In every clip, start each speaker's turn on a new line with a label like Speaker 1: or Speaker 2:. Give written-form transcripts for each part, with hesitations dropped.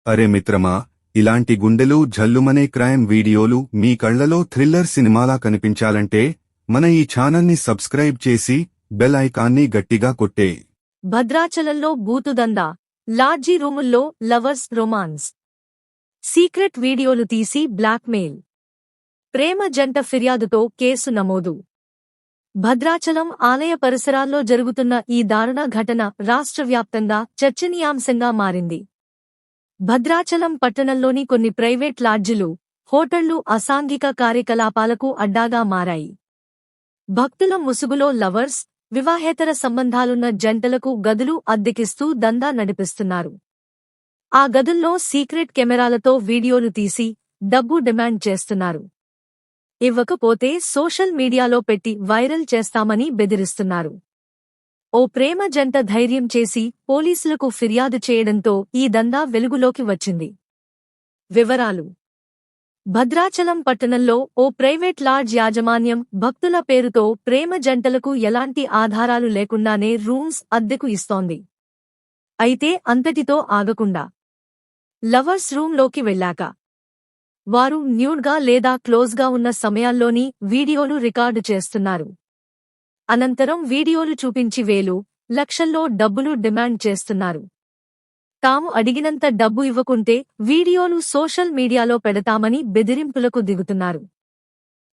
Speaker 1: అరే మిత్రమా, ఇలాంటి గుండెలు జల్లుమనే క్రైమ్ వీడియోలు మీ కళ్లలో థ్రిల్లర్ సినిమాలా కనిపించాలంటే మన ఈ ఛానల్ని సబ్స్క్రైబ్ చేసి బెల్ ఐకాన్ని గట్టిగా కొట్టే.
Speaker 2: భద్రాచలంలో బూతుదందా, లాడ్జీ రూముల్లో లవర్స్ రొమాన్స్, సీక్రెట్ వీడియోలు తీసి బ్లాక్మెయిల్, ప్రేమ జంట ఫిర్యాదుతో కేసు నమోదు. భద్రాచలం ఆలయ పరిసరాల్లో జరుగుతున్న ఈ దారుణ ఘటన రాష్ట్రవ్యాప్తంగా చర్చనీయాంశంగా మారింది. భద్రాచలం పట్టణంలోని కొన్ని ప్రైవేట్ లాడ్జిలు, హోటళ్లు అసాంఘిక కార్యకలాపాలకు అడ్డాగా మారాయి. భక్తుల ముసుగులో లవర్స్, వివాహేతర సంబంధాలున్న జంటలకు గదులు అద్దెకిస్తూ దందా నడిపిస్తున్నారు. ఆ గదుల్లో సీక్రెట్ కెమెరాలతో వీడియోలు తీసి డబ్బు డిమాండ్ చేస్తున్నారు. ఇవ్వకపోతే సోషల్ మీడియాలో పెట్టి వైరల్ చేస్తామని బెదిరిస్తున్నారు. ఓ ప్రేమ జంట ధైర్యం చేసి పోలీసులకు ఫిర్యాదు చేయడంతో ఈ దందా వెలుగులోకి వచ్చింది. వివరాలు: భద్రాచలం పట్టణంలో ఓ ప్రైవేట్ లాడ్జ్ యాజమాన్యం భక్తుల పేరుతో ప్రేమ జంటలకు ఎలాంటి ఆధారాలు లేకుండానే రూమ్స్ అద్దెకు ఇస్తోంది. అయితే అంతటితో ఆగకుండా లవర్స్ రూంలోకి వెళ్ళాక వారు న్యూడ్గా లేదా క్లోజ్గా ఉన్న సమయాల్లోని వీడియోలు రికార్డు చేస్తున్నారు. అనంతరం వీడియోలు చూపించి వేలు, లక్షల్లో డబ్బులు డిమాండ్ చేస్తున్నారు. తాము అడిగినంత డబ్బు ఇవ్వకుంటే వీడియోలు సోషల్ మీడియాలో పెడతామని బెదిరింపులకు దిగుతున్నారు.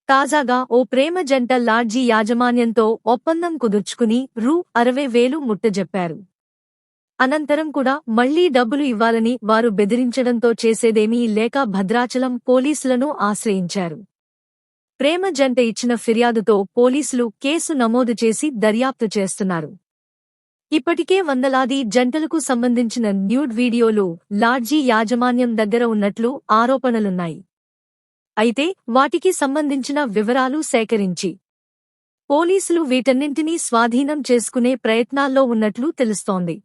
Speaker 2: తాజాగా ఓ ప్రేమ జంట లాడ్జీ యాజమాన్యంతో ఒప్పందం కుదుర్చుకుని రూ. 60,000 ముట్టజెప్పారు. అనంతరం కూడా మళ్లీ డబ్బులు ఇవ్వాలని వారు బెదిరించడంతో చేసేదేమీ లేక భద్రాచలం పోలీసులను ఆశ్రయించారు. ప్రేమ జంట ఇచ్చిన ఫిర్యాదుతో పోలీసులు కేసు నమోదు చేసి దర్యాప్తు చేస్తున్నారు. ఇప్పటికే వందలాది జంటలకు సంబంధించిన న్యూడ్ వీడియోలు లాడ్జీ యాజమాన్యం దగ్గర ఉన్నట్లు ఆరోపణలున్నాయి. అయితే వాటికి సంబంధించిన వివరాలు సేకరించి పోలీసులు వీటన్నింటినీ స్వాధీనం చేసుకునే ప్రయత్నాల్లో ఉన్నట్లు తెలుస్తోంది.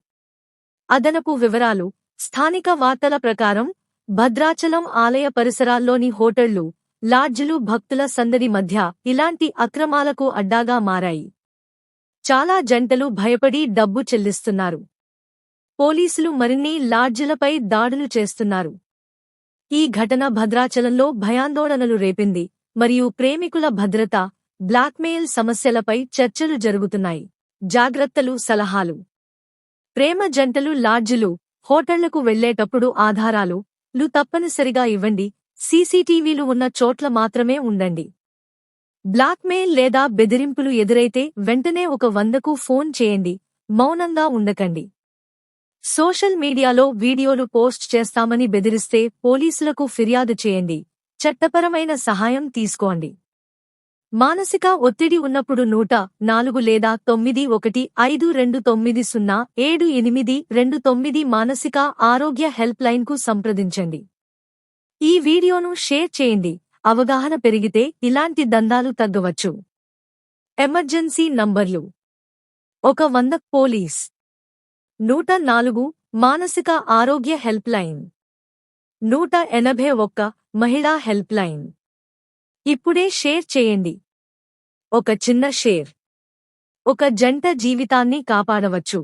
Speaker 2: అదనపు వివరాలు: స్థానిక వార్తల ప్రకారం భద్రాచలం ఆలయ పరిసరాల్లోని హోటళ్లు, లాడ్జిలు భక్తుల సందడి మధ్య ఇలాంటి అక్రమాలకు అడ్డాగా మారాయి. చాలా జంటలు భయపడి డబ్బు చెల్లిస్తున్నారు. పోలీసులు మరిన్ని లాడ్జిలపై దాడులు చేస్తున్నారు. ఈ ఘటన భద్రాచలంలో భయాందోళనలు రేపింది మరియు ప్రేమికుల భద్రత, బ్లాక్మెయిల్ సమస్యలపై చర్చలు జరుగుతున్నాయి. జాగ్రత్తలు, సలహాలు: ప్రేమ జంటలు లాడ్జిలు, హోటళ్లకు వెళ్లేటప్పుడు ఆధారాలు తప్పనిసరిగా ఇవ్వండి. సీసీటీవీలు ఉన్న చోట్ల మాత్రమే ఉండండి. బ్లాక్మెయిల్ లేదా బెదిరింపులు ఎదురైతే వెంటనే 100కు ఫోన్ చేయండి. మౌనంగా ఉండకండి. సోషల్ మీడియాలో వీడియోలు పోస్ట్ చేస్తామని బెదిరిస్తే పోలీసులకు ఫిర్యాదు చేయండి. చట్టపరమైన సహాయం తీసుకోండి. మానసిక ఒత్తిడి ఉన్నప్పుడు 104 లేదా 9152907829 మానసిక ఆరోగ్య హెల్ప్ లైన్కు సంప్రదించండి. ఈ వీడియోను షేర్ చేయండి. అవగాహన పెరిగితే ఇలాంటి దందాలు తగ్గవచ్చు. ఎమర్జెన్సీ నంబర్లు: 100 పోలీస్, 104 మానసిక ఆరోగ్య హెల్ప్ లైన్, 181 మహిళా హెల్ప్ లైన్. ఇప్పుడే షేర్ చేయండి. ఒక చిన్న షేర్ ఒక జంట జీవితాన్ని కాపాడవచ్చు.